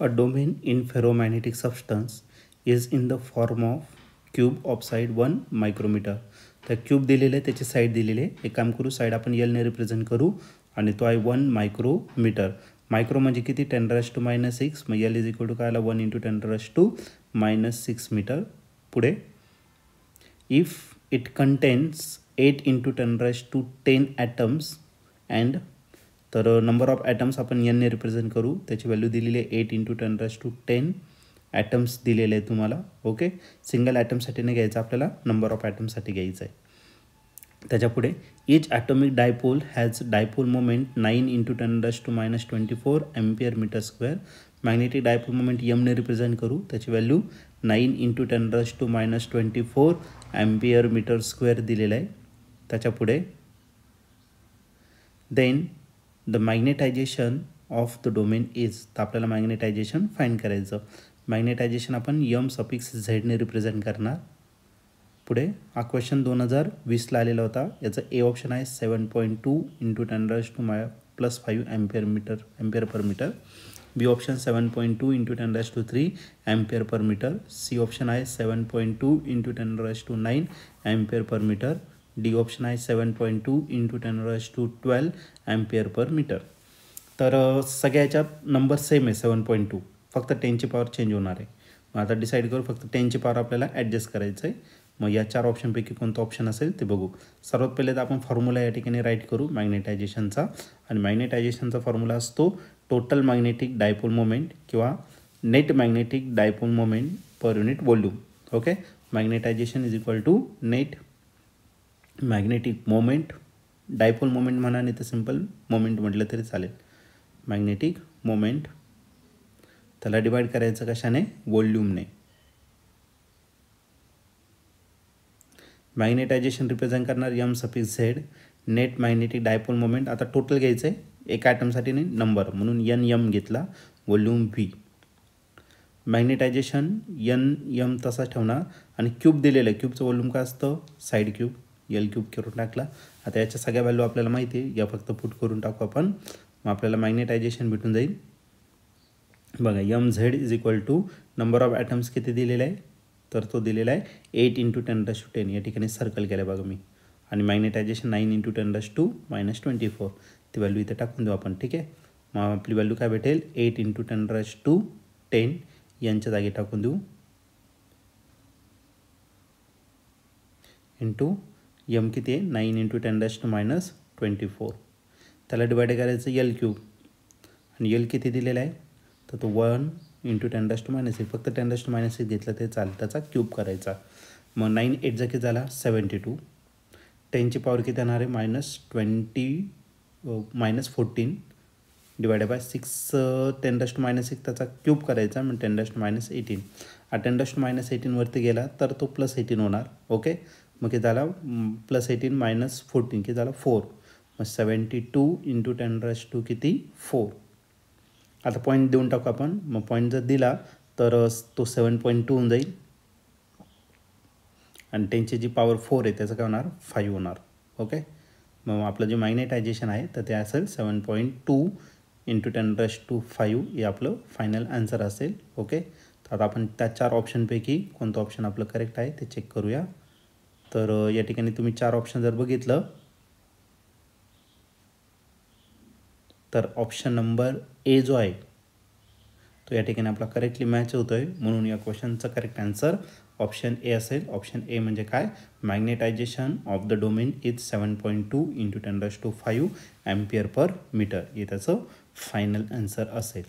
A domain in ferromagnetic substance is in the form of cube of side 1 micrometer. त्या cube दिलेलं आहे, त्याची side दिलेली आहे. एक काम करू, साईड आपण एलने रिप्रेझेंट करू आणि तो आहे 1 मायक्रोमीटर. मायक्रो म्हणजे किती? 10⁻⁻⁶. मग एल इज इक्वल टू काय आला? 1 × 10⁻⁻⁶ मीटर. पुढे if it contains 8 × 10⁻10 atoms and, तर नंबर ऑफ ॲटम्स आपण एनने रिप्रेझेंट करू. त्याची व्हॅल्यू दिलेली आहे 8 × 10⁻10 ॲटम्स दिलेले आहे तुम्हाला. ओके, सिंगल ॲटमसाठी नाही घ्यायचं आपल्याला, नंबर ऑफ ॲटमसाठी घ्यायचं आहे. त्याच्यापुढे each atomic dipole has dipole moment 9 × 10⁻24 ampere metre square. Magnetic dipole moment एमने रिप्रेझेंट करू. त्याची व्हॅल्यू 9 × 10⁻24 एम्पियर मीटर स्क्वेअर दिलेलं आहे. त्याच्यापुढे then the magnetization of the domain is, तर आपल्याला मॅग्नेटायझेशन फाईंड करायचं. मॅग्नेटायझेशन आपण एम सफिक्स झेडने रिप्रेझेंट करणार. पुढे हा क्वेश्चन 2020ला आलेला होता. याचं ए ऑप्शन आहे 7.2 × 10⁻+5 एम्पियर पर मीटर. बी option 7.2 × 10⁻³ ampere per metre. C option आहे 7.2 × 10⁻9 ampere per metre. D option आहे 7.2 × 10⁻12 एम्पियर पर मीटर. तर सगळ्याच्या नंबर सेम आहे 7.2, फक्त 10ची पॉवर चेंज होणार आहे. मग आता डिसाईड करू, फक्त 10ची पॉवर आपल्याला ॲडजस्ट करायचं आहे. मग या 4 ऑप्शनपैकी कोणतं ऑप्शन असेल ते बघू. सर्वात पहिले तर आपण फॉर्म्युला या ठिकाणी राईट करू मॅग्नेटायझेशनचा. आणि मॅग्नेटायझेशनचा फॉर्म्युला असतो टोटल मॅग्नेटिक डायपोल मोमेंट किंवा net magnetic dipole moment per unit volume. Okay, magnetization is equal to net magnetic moment. Dipole moment म्हणा नाही तर सिम्पल मोमेंट म्हटलं तरी चालेल. मॅग्नेटिक मोमेंट त्याला डिवाइड करायचं कशाने? व्हॉल्यूमने. मॅग्नेटायझेशन रिप्रेझेंट करणार M suffix Z. Net magnetic dipole moment आता टोटल घ्यायचं आहे, एका ॲटमसाठी नाही, नंबर, म्हणून एन एम घेतला. Volume V. Magnetization N M तसा ठेवणार आणि क्यूब दिलेलं आहे. क्यूबचं व्हॉल्यूम काय असतं? Side cube. एल क्यूब करून टाकला. आता याच्या सगळ्या व्हॅल्यू आपल्याला माहिती आहे, या फक्त पुट करून टाकू आपण. मग आपल्याला मॅग्नेटायझेशन भेटून जाईल. बघा, M Z is equal to number of atoms किती दिलेला आहे? तर तो दिलेला आहे 8 × 10⁻10. या ठिकाणी सर्कल केलं बघा मी. आणि मॅग्नेटायझेशन 9 × 10⁻24. ती व्हॅल्यू इथे टाकून देऊ आपण. ठीक आहे, मग आपली व्हॅल्यू काय भेटेल? 8 × 10⁻10 यांच्या जागी टाकून देऊ इंटू एम किती आहे? 9 × 10⁻24. त्याला डिवाइड करायचं एल क्यूब. आणि एल किती दिलेला आहे? तर तो 1 × 10⁻6. फक्त 10⁻6 घेतलं ते चालेल, त्याचा क्यूब करायचा. मग 9 8 किती झाला? 72. 10ची पॉवर किती येणार आहे? -14 डिवायडेड बाय 6. 10⁻6 त्याचा क्यूब करायचा, मग 10⁻18. हा 10⁻18 वरती गेला तर तो +18 होणार. ओके, मग किती झाला? +18 - 14 किती झाला? 4. मग 72 × 10⁻² किती? 4. आता पॉईंट देऊन टाकू आपण. मग पॉईंट जर दिला तर तो 7.2 होऊन जाईल. आणि 10ची जी पॉवर 4 आहे त्याचं काय होणार? 5 होणार. ओके, मग आपलं जे मॅग्नेटायझेशन आहे तर ते असेल 7.2 × 10⁻5. हे आपलं फायनल आन्सर असेल. ओके, तर आता आपण त्या 4 ऑप्शनपैकी कोणतं ऑप्शन आपलं करेक्ट आहे ते चेक करूया. तर या ठिकाणी तुम्ही 4 ऑप्शन जर बघितलं तर ऑप्शन नंबर ए जो आहे तो या ठिकाणी आपला करेक्टली मॅच होतो आहे. म्हणून या क्वेश्चनचं करेक्ट आन्सर ऑप्शन ए असेल. ऑप्शन ए म्हणजे काय? Magnetization of the domain is 7.2 × 10⁻5 ampere per metre. हे त्याचं फायनल आन्सर असेल.